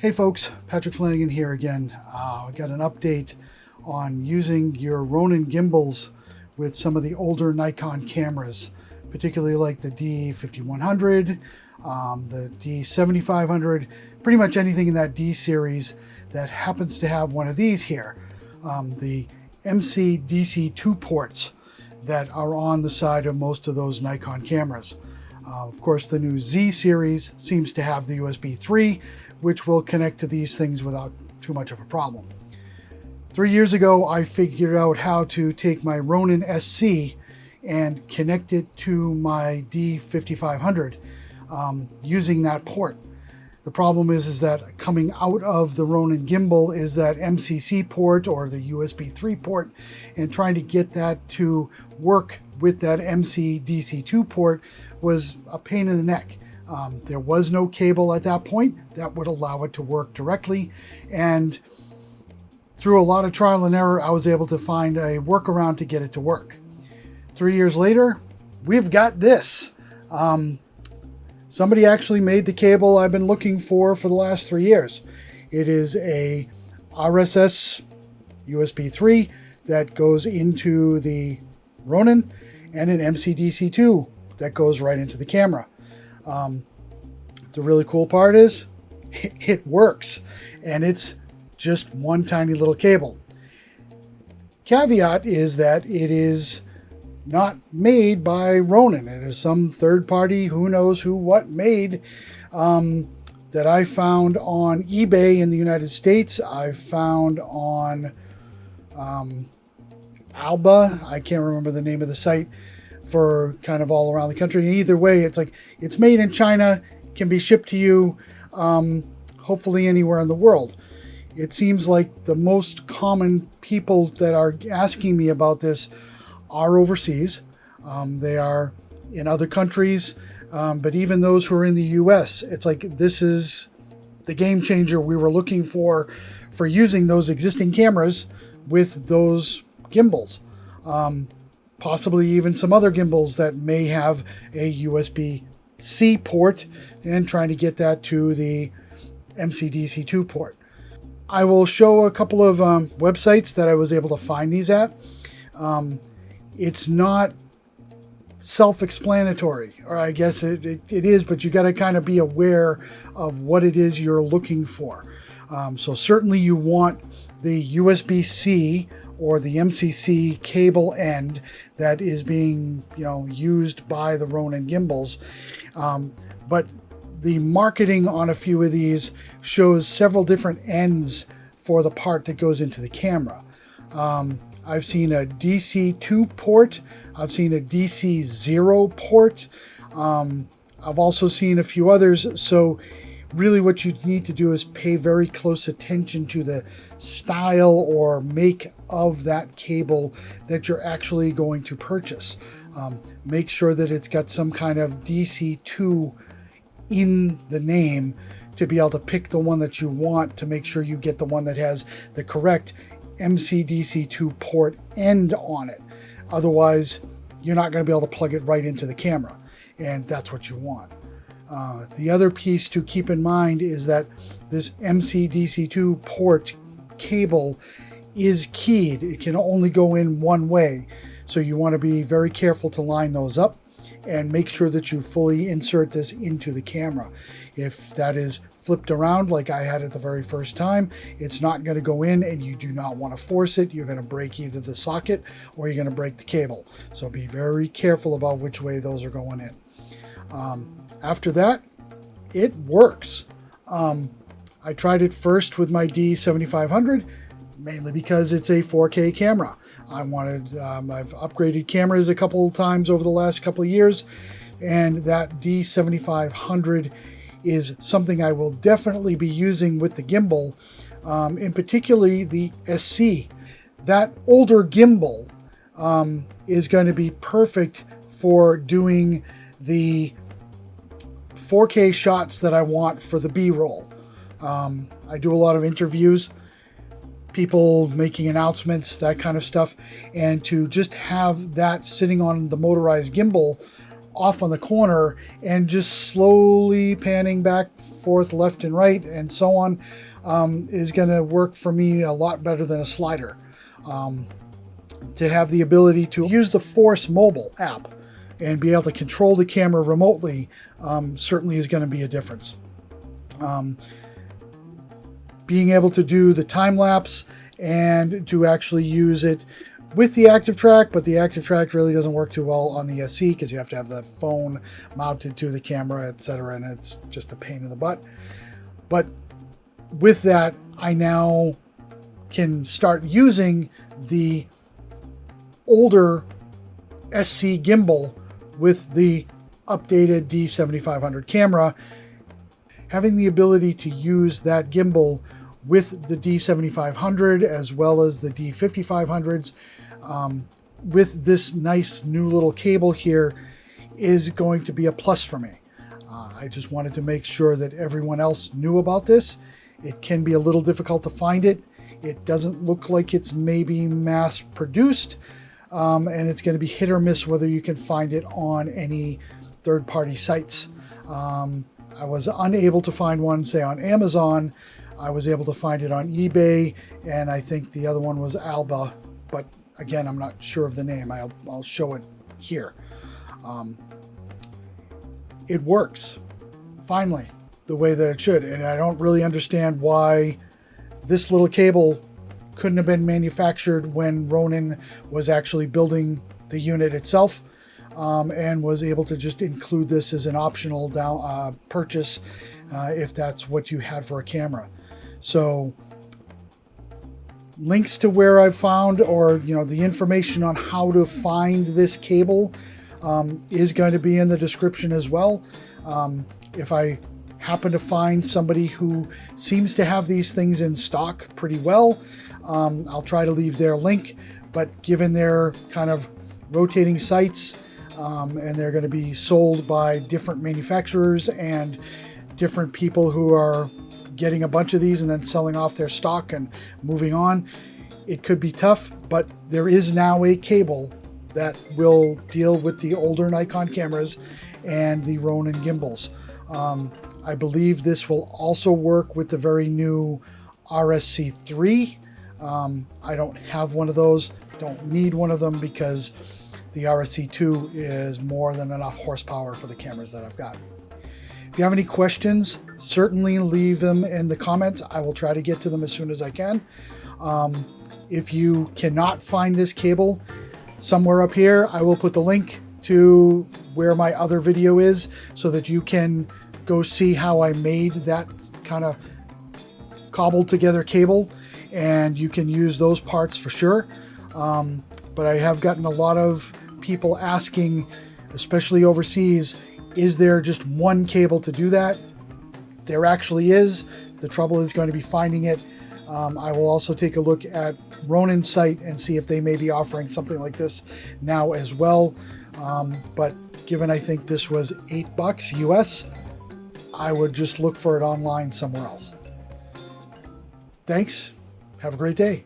Hey folks, Patrick Flanagan here again. I got an update on using your Ronin gimbals with some of the older Nikon cameras, particularly like the D5100, the D7500, pretty much anything in that D series that happens to have one of these here, the MCDC2 ports that are on the side of most of those Nikon cameras. Of course, the new Z series seems to have the USB 3, which will connect to these things without too much of a problem. 3 years ago, I figured out how to take my Ronin-SC and connect it to my D5500 using that port. The problem is that coming out of the Ronin gimbal is that MCC port or the USB 3 port, and trying to get that to work with that MCDC2 port was a pain in the neck. There was no cable at that point that would allow it to work directly, and through a lot of trial and error, I was able to find a workaround to get it to work. 3 years later, we've got this. Somebody actually made the cable I've been looking for the last 3 years. It is a RSS USB 3 that goes into the Ronin, and an MCDC2 that goes right into the camera. The really cool part is it works, and it's just one tiny little cable. Caveat is that it is not made by Ronin. It is some third party, who knows who what made, that I found on eBay in the United States. I've found on Alba, I can't remember the name of the site, for kind of all around the country. Either way, it's like it's made in China, can be shipped to you, hopefully anywhere in the world. It seems like the most common people that are asking me about this are overseas. They are in other countries, but even those who are in the US, it's like this is the game changer we were looking for using those existing cameras with those gimbals. Possibly even some other gimbals that may have a USB-C port, and trying to get that to the MCDC2 port. I will show a couple of websites that I was able to find these at. It's not self-explanatory, or I guess it is, but you got to kind of be aware of what it is you're looking for. So certainly you want the USB-C or the MCC cable end that is being used by the Ronin gimbals. But the marketing on a few of these shows several different ends for the part that goes into the camera. I've seen a DC2 port. I've seen a DC0 port. I've also seen a few others. So really what you need to do is pay very close attention to the style or make of that cable that you're actually going to purchase. Make sure that it's got some kind of DC2 in the name to be able to pick the one that you want, to make sure you get the one that has the correct MCDC2 port end on it. Otherwise, you're not going to be able to plug it right into the camera, and that's what you want. The other piece to keep in mind is that this MCDC2 port cable is keyed. It can only go in one way. So you want to be very careful to line those up and make sure that you fully insert this into the camera. If that is flipped around like I had it the very first time, it's not going to go in, and you do not want to force it. You're going to break either the socket or you're going to break the cable. So be very careful about which way those are going in. After that, it works. I tried it first with my D7500, mainly because it's a 4K camera. I've upgraded cameras a couple of times over the last couple of years, and that D7500 is something I will definitely be using with the gimbal, in particularly the SC. That older gimbal is going to be perfect for doing the 4K shots that I want for the B-roll. I do a lot of interviews, people making announcements, that kind of stuff, and to just have that sitting on the motorized gimbal off on the corner and just slowly panning back, forth, left and right, and so on, is going to work for me a lot better than a slider. To have the ability to use the Force mobile app and be able to control the camera remotely certainly is going to be a difference. Being able to do the time lapse and to actually use it with the active track, but the active track really doesn't work too well on the SC because you have to have the phone mounted to the camera, etc., and it's just a pain in the butt. But with that, I now can start using the older SC gimbal with the updated D7500 camera. Having the ability to use that gimbal with the D7500 as well as the D5500s with this nice new little cable here is going to be a plus for me. I just wanted to make sure that everyone else knew about this. It can be a little difficult to find it. It doesn't look like it's maybe mass produced, and it's going to be hit or miss whether you can find it on any third-party sites. I was unable to find one, say, on Amazon. I was able to find it on eBay, and I think the other one was Alba, but again, I'm not sure of the name. I'll show it here. It works, finally, the way that it should, and I don't really understand why this little cable couldn't have been manufactured when Ronin was actually building the unit itself, and was able to just include this as an optional purchase if that's what you had for a camera. So links to where I've found, or the information on how to find this cable is going to be in the description as well. If I happen to find somebody who seems to have these things in stock pretty well, I'll try to leave their link, but given their kind of rotating sites, and they're going to be sold by different manufacturers and different people who are getting a bunch of these and then selling off their stock and moving on, it could be tough, but there is now a cable that will deal with the older Nikon cameras and the Ronin gimbals. I believe this will also work with the very new RSC3. I don't have one of those, don't need one of them because the RSC2 is more than enough horsepower for the cameras that I've got. If you have any questions, certainly leave them in the comments. I will try to get to them as soon as I can. If you cannot find this cable, somewhere up here, I will put the link to where my other video is so that you can go see how I made that kind of cobbled together cable, and you can use those parts for sure. But I have gotten a lot of people asking, especially overseas, is there just one cable to do that? There actually is. The trouble is going to be finding it. I will also take a look at Ronin's site and see if they may be offering something like this now as well. But given I think this was $8 US, I would just look for it online somewhere else. Thanks. Have a great day.